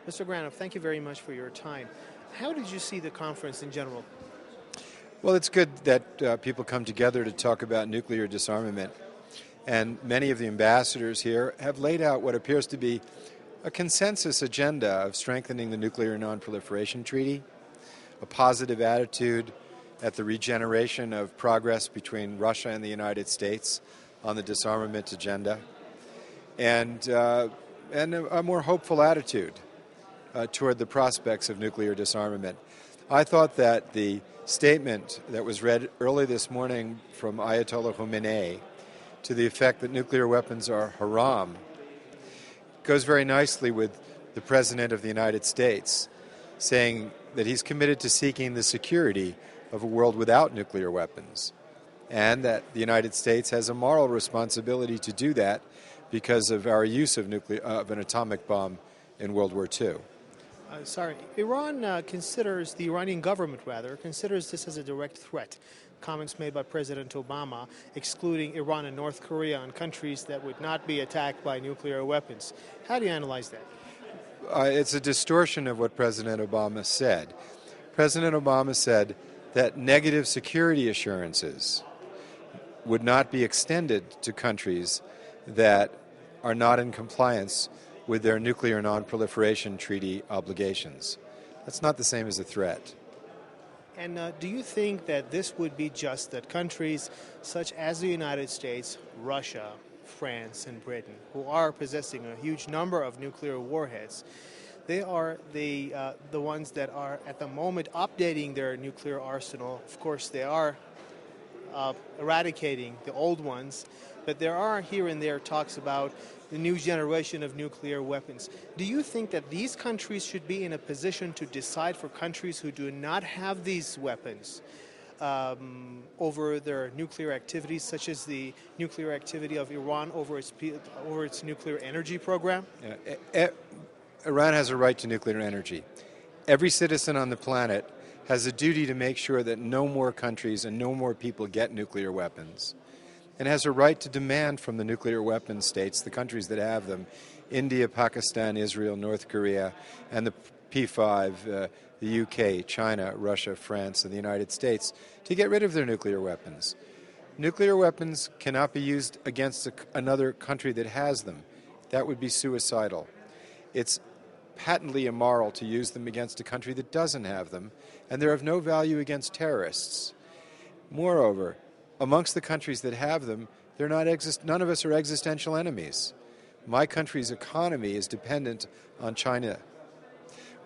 Mr. Granoff, thank you very much for your time. How did you see the conference in general? Well, it's good that people come together to talk about nuclear disarmament. And many of the ambassadors here have laid out what appears to be a consensus agenda of strengthening the Nuclear Non-Proliferation Treaty, a positive attitude at the regeneration of progress between Russia and the United States on the disarmament agenda, and a more hopeful attitude toward the prospects of nuclear disarmament. I thought that the statement that was read early this morning from Ayatollah Khamenei to the effect that nuclear weapons are haram goes very nicely with the President of the United States saying that he's committed to seeking the security of a world without nuclear weapons, and that the United States has a moral responsibility to do that because of our use of an atomic bomb in World War II. The Iranian government considers this as a direct threat. Comments made by President Obama excluding Iran and North Korea on countries that would not be attacked by nuclear weapons. How do you analyze that? It's a distortion of what President Obama said. President Obama said that negative security assurances would not be extended to countries that are not in compliance with their nuclear non-proliferation treaty obligations. That's not the same as a threat. And do you think that this would be just that countries such as the United States, Russia, France, and Britain, who are possessing a huge number of nuclear warheads, they are the ones that are at the moment updating their nuclear arsenal? Of course, they are eradicating the old ones, but there are here and there talks about the new generation of nuclear weapons. Do you think that these countries should be in a position to decide for countries who do not have these weapons over their nuclear activities, such as the nuclear activity of Iran over its nuclear energy program? Iran has a right to nuclear energy. Every citizen on the planet has a duty to make sure that no more countries and no more people get nuclear weapons, and has a right to demand from the nuclear weapon states, the countries that have them, India, Pakistan, Israel, North Korea, and the P5, the UK, China, Russia, France, and the United States, to get rid of their nuclear weapons. Nuclear weapons cannot be used against another country that has them. That would be suicidal. It's patently immoral to use them against a country that doesn't have them, and they're of no value against terrorists. Moreover, amongst the countries that have them, none of us are existential enemies. My country's economy is dependent on China.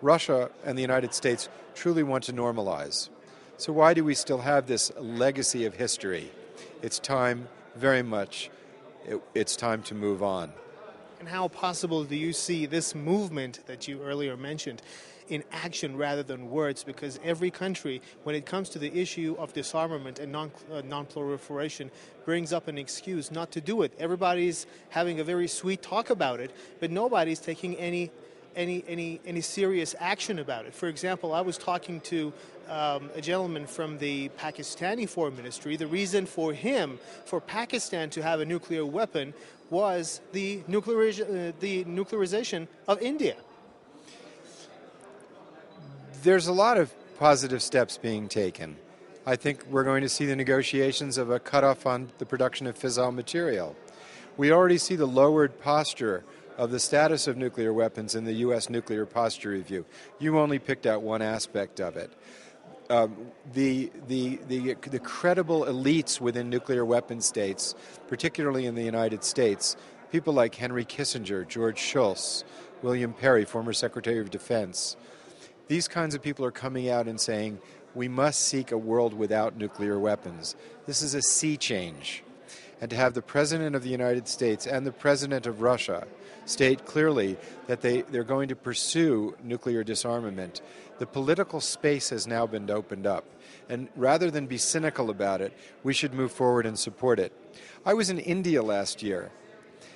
Russia and the United States truly want to normalize. So why do we still have this legacy of history? It's time, very much, it's time to move on. And how possible do you see this movement that you earlier mentioned in action rather than words? Because every country, when it comes to the issue of disarmament and non-proliferation, brings up an excuse not to do it. Everybody's having a very sweet talk about it, but nobody's taking any serious action about it. For example, I was talking to a gentleman from the Pakistani Foreign Ministry. The reason for Pakistan to have a nuclear weapon was the nuclearization of India. There's a lot of positive steps being taken. I think we're going to see the negotiations of a cutoff on the production of fissile material. We already see the lowered posture of the status of nuclear weapons in the U.S. Nuclear Posture Review. You only picked out one aspect of it. The credible elites within nuclear weapon states, particularly in the United States, people like Henry Kissinger, George Shultz, William Perry, former Secretary of Defense, these kinds of people are coming out and saying, we must seek a world without nuclear weapons. This is a sea change. And to have the President of the United States and the President of Russia state clearly that they're going to pursue nuclear disarmament, the political space has now been opened up. And rather than be cynical about it, we should move forward and support it. I was in India last year,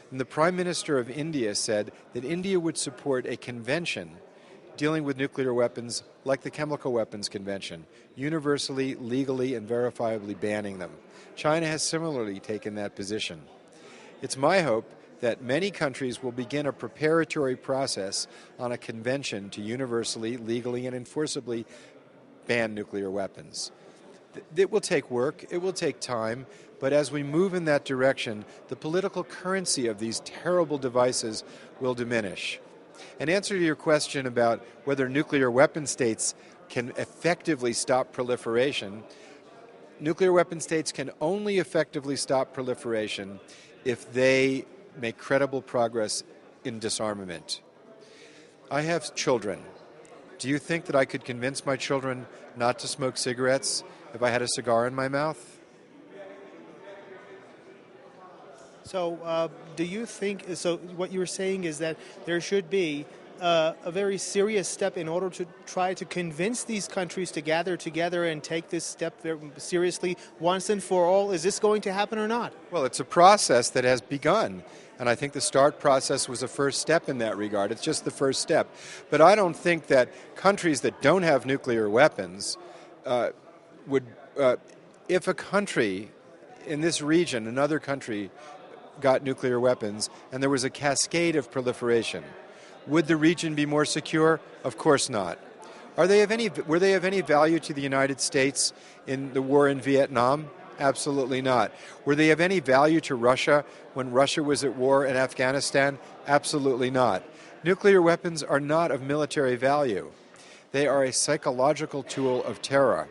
and the Prime Minister of India said that India would support a convention dealing with nuclear weapons like the Chemical Weapons Convention, universally, legally, and verifiably banning them. China has similarly taken that position. It's my hope that many countries will begin a preparatory process on a convention to universally, legally, and enforceably ban nuclear weapons. It will take work, it will take time, but as we move in that direction, the political currency of these terrible devices will diminish. In answer to your question about whether nuclear weapon states can effectively stop proliferation, nuclear weapon states can only effectively stop proliferation if they make credible progress in disarmament. I have children. Do you think that I could convince my children not to smoke cigarettes if I had a cigar in my mouth? So do you think, so what you're saying is that there should be a very serious step in order to try to convince these countries to gather together and take this step very seriously once and for all? Is this going to happen or not? Well, it's a process that has begun, and I think the START process was a first step in that regard. It's just the first step. But I don't think that countries that don't have nuclear weapons if a country in this region, another country, got nuclear weapons and there was a cascade of proliferation, would the region be more secure? Of course not. Were they of any value to the United States in the war in Vietnam? Absolutely not. Were they of any value to Russia when Russia was at war in Afghanistan? Absolutely not. Nuclear weapons are not of military value. They are a psychological tool of terror,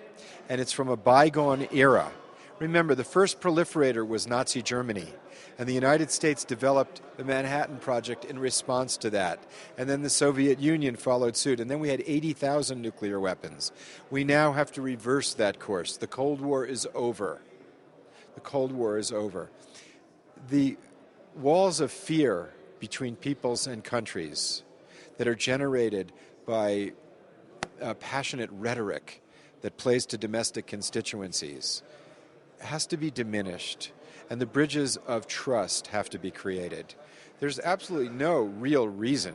and it's from a bygone era. Remember, the first proliferator was Nazi Germany, and the United States developed the Manhattan Project in response to that. And then the Soviet Union followed suit, and then we had 80,000 nuclear weapons. We now have to reverse that course. The Cold War is over. The Cold War is over. The walls of fear between peoples and countries that are generated by passionate rhetoric that plays to domestic constituencies has to be diminished, and the bridges of trust have to be created. There's absolutely no real reason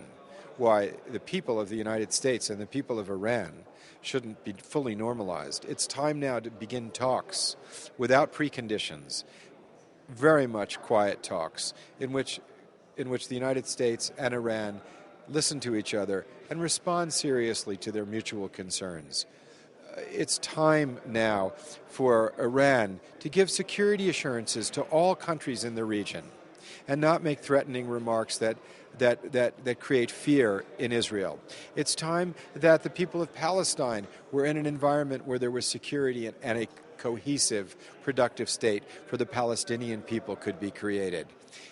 why the people of the United States and the people of Iran shouldn't be fully normalized. It's time now to begin talks without preconditions, very much quiet talks, in which the United States and Iran listen to each other and respond seriously to their mutual concerns. It's time now for Iran to give security assurances to all countries in the region and not make threatening remarks that create fear in Israel. It's time that the people of Palestine were in an environment where there was security and a cohesive, productive state for the Palestinian people could be created.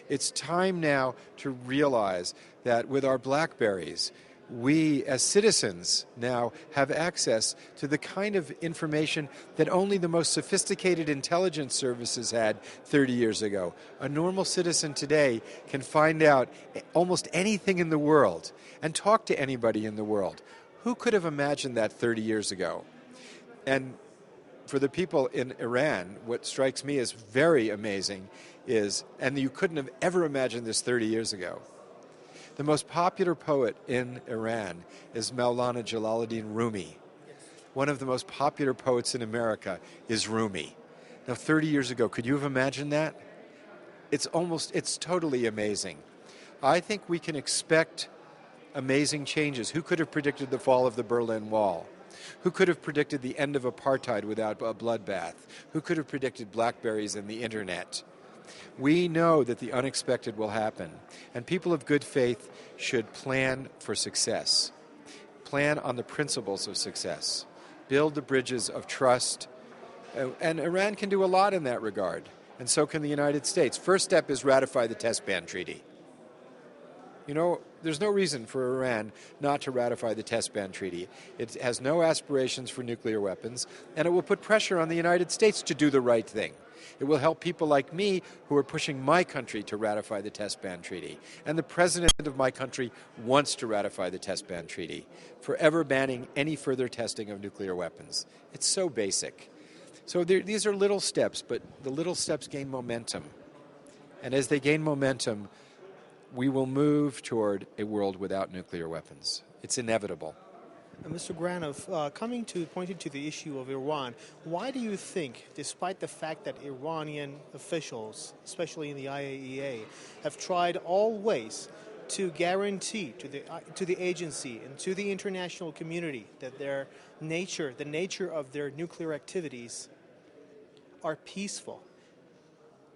It's time now to realize that with our BlackBerries, we as citizens now have access to the kind of information that only the most sophisticated intelligence services had 30 years ago. A normal citizen today can find out almost anything in the world and talk to anybody in the world. Who could have imagined that 30 years ago? And for the people in Iran, what strikes me as very amazing is, and you couldn't have ever imagined this 30 years ago, the most popular poet in Iran is Maulana Jalaluddin Rumi. One of the most popular poets in America is Rumi. Now, 30 years ago, could you have imagined that? It's totally amazing. I think we can expect amazing changes. Who could have predicted the fall of the Berlin Wall? Who could have predicted the end of apartheid without a bloodbath? Who could have predicted BlackBerries and the internet? We know that the unexpected will happen, and people of good faith should plan for success. Plan on the principles of success. Build the bridges of trust. And Iran can do a lot in that regard, and so can the United States. First step is ratify the Test Ban Treaty. You know, there's no reason for Iran not to ratify the Test Ban Treaty. It has no aspirations for nuclear weapons, and it will put pressure on the United States to do the right thing. It will help people like me who are pushing my country to ratify the Test Ban Treaty. And the president of my country wants to ratify the Test Ban Treaty, forever banning any further testing of nuclear weapons. It's so basic. So these are little steps, but the little steps gain momentum. And as they gain momentum, we will move toward a world without nuclear weapons. It's inevitable. Mr. Granoff, pointing to the issue of Iran, why do you think, despite the fact that Iranian officials, especially in the IAEA, have tried all ways to guarantee to the agency and to the international community that the nature of their nuclear activities are peaceful,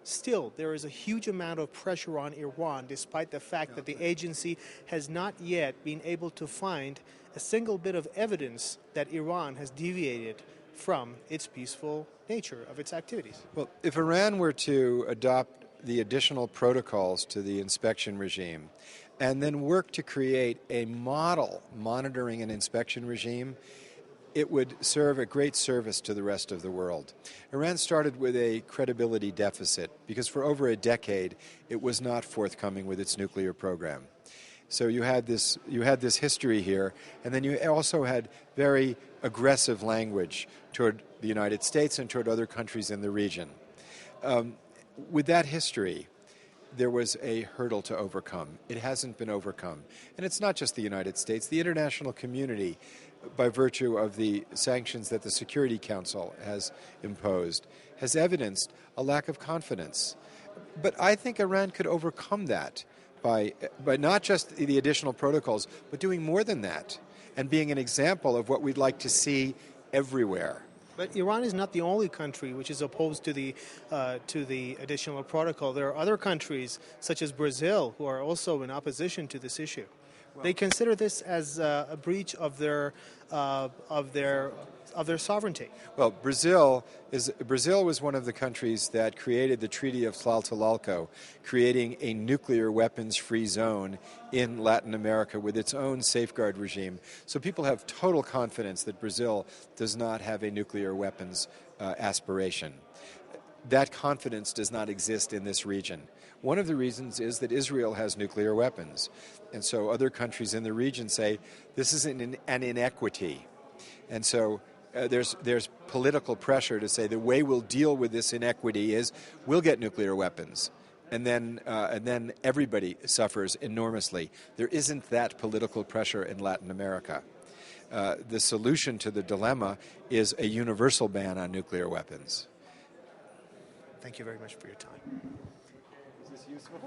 still there is a huge amount of pressure on Iran, despite the fact that the agency has not yet been able to find a single bit of evidence that Iran has deviated from its peaceful nature of its activities? Well, if Iran were to adopt the additional protocols to the inspection regime and then work to create a model monitoring and inspection regime, it would serve a great service to the rest of the world. Iran started with a credibility deficit because for over a decade it was not forthcoming with its nuclear program. So you had this history here, and then you also had very aggressive language toward the United States and toward other countries in the region. With that history, there was a hurdle to overcome. It hasn't been overcome. And it's not just the United States. The international community, by virtue of the sanctions that the Security Council has imposed, has evidenced a lack of confidence. But I think Iran could overcome that by not just the additional protocols, but doing more than that and being an example of what we'd like to see everywhere. But Iran is not the only country which is opposed to the additional protocol. There are other countries, such as Brazil, who are also in opposition to this issue. They consider this as a breach of their sovereignty. Well, Brazil was one of the countries that created the Treaty of Tlatelolco, creating a nuclear weapons-free zone in Latin America with its own safeguard regime. So people have total confidence that Brazil does not have a nuclear weapons aspiration. That confidence does not exist in this region. One of the reasons is that Israel has nuclear weapons. And so other countries in the region say this is an inequity. And so there's political pressure to say the way we'll deal with this inequity is we'll get nuclear weapons. And then everybody suffers enormously. There isn't that political pressure in Latin America. The solution to the dilemma is a universal ban on nuclear weapons. Thank you very much for your time. Is this useful?